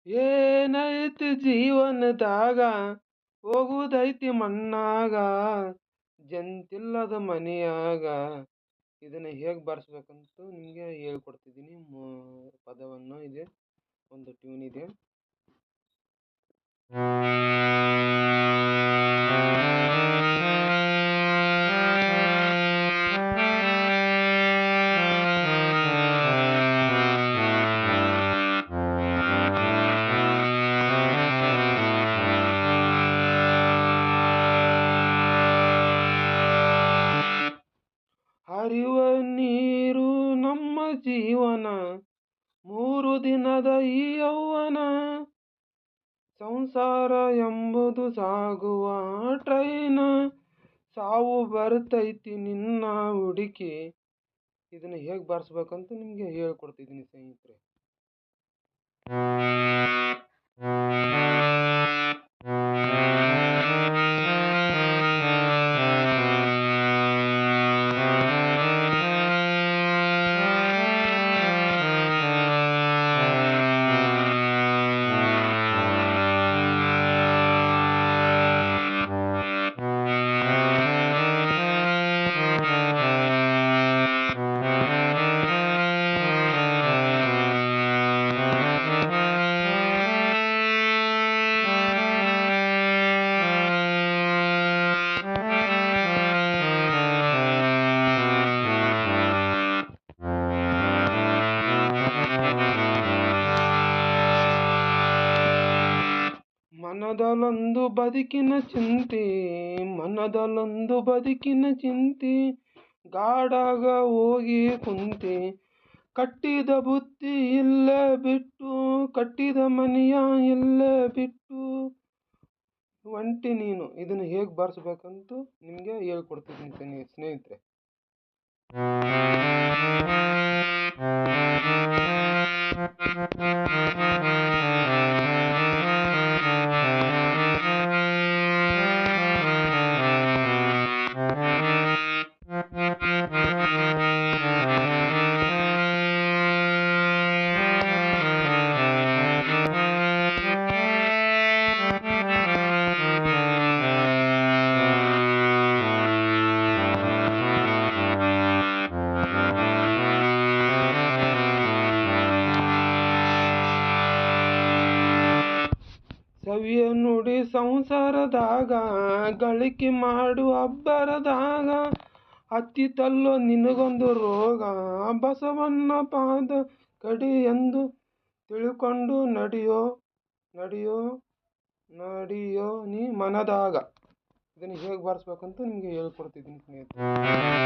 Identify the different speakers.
Speaker 1: ಏನೈತಿ ಜೀವನದಾಗ ಹೋಗುದೈತಿ ಮಣ್ಣಾಗ ಜಂತಿಲ್ಲದ ಮನಿಯಾಗ. ಇದನ್ನ ಹೇಗ್ ಬಾರಿಸ್ಬೇಕಂತ ನಿಮ್ಗೆ ಹೇಳ್ಕೊಡ್ತಿದ್ದೀನಿ. ಪದವನ್ನು ಇದೆ, ಒಂದು ಟ್ಯೂನ್ ಇದೆ. ಹರಿವ ನೀರು ನಮ್ಮ ಜೀವನ, 3 ದಿನದ ಈ ಯೌವನ. ಸಂಸಾರ ಎಂಬುದು ಸಾಗುವ ಟ್ರೈನ, ಸಾವು ಬರ್ತೈತಿ ನಿನ್ನ ಹುಡುಕಿ. ಇದನ್ನ ಹೇಗ್ ಬಾರಿಸ್ಬೇಕಂತ ನಿಮ್ಗೆ ಹೇಳ್ಕೊಡ್ತಿದ್ದೀನಿ ಸ್ನೇಹಿತರೆ. ಮನದಲ್ಲೊಂದು ಬದುಕಿನ ಚಿಂತೆ, ಮನದಲ್ಲೊಂದು ಬದುಕಿನ ಚಿಂತೆ, ಗಾಡಾಗ ಹೋಗಿ ಕುಂತೆ. ಕಟ್ಟಿದ ಬುತ್ತಿ ಇಲ್ಲೇ ಬಿಟ್ಟು, ಕಟ್ಟಿದ ಮನೆಯ ಇಲ್ಲೇ ಬಿಟ್ಟು ಒಂಟಿ ನೀನು. ಇದನ್ನು ಹೇಗೆ ಬಾರಿಸ್ಬೇಕಂತೂ ನಿಮಗೆ ಹೇಳ್ಕೊಡ್ತಿದ್ದೀನಿ ಸ್ನೇಹಿತರೆ. ಸವಿಯ ನುಡಿ ಸಂಸಾರದಾಗ, ಗಳಿಕೆ ಮಾಡು ಅಬ್ಬರದಾಗ. ಹತ್ತಿತಲ್ಲೋ ನಿನಗೊಂದು ರೋಗ, ಬಸವಣ್ಣ ಪಾದ ಕಡಿ ಎಂದು ತಿಳ್ಕೊಂಡು ನಡೆಯೋ ನಡೆಯೋ ನಡೆಯೋ ನೀ ಮನದಾಗ. ಇದನ್ನು ಹೇಗೆ ಬಾರಿಸ್ಬೇಕಂತ ನಿಮಗೆ ಹೇಳ್ಕೊಡ್ತಿದ್ದೀನಿ ಸ್ನೇಹಿತರೆ.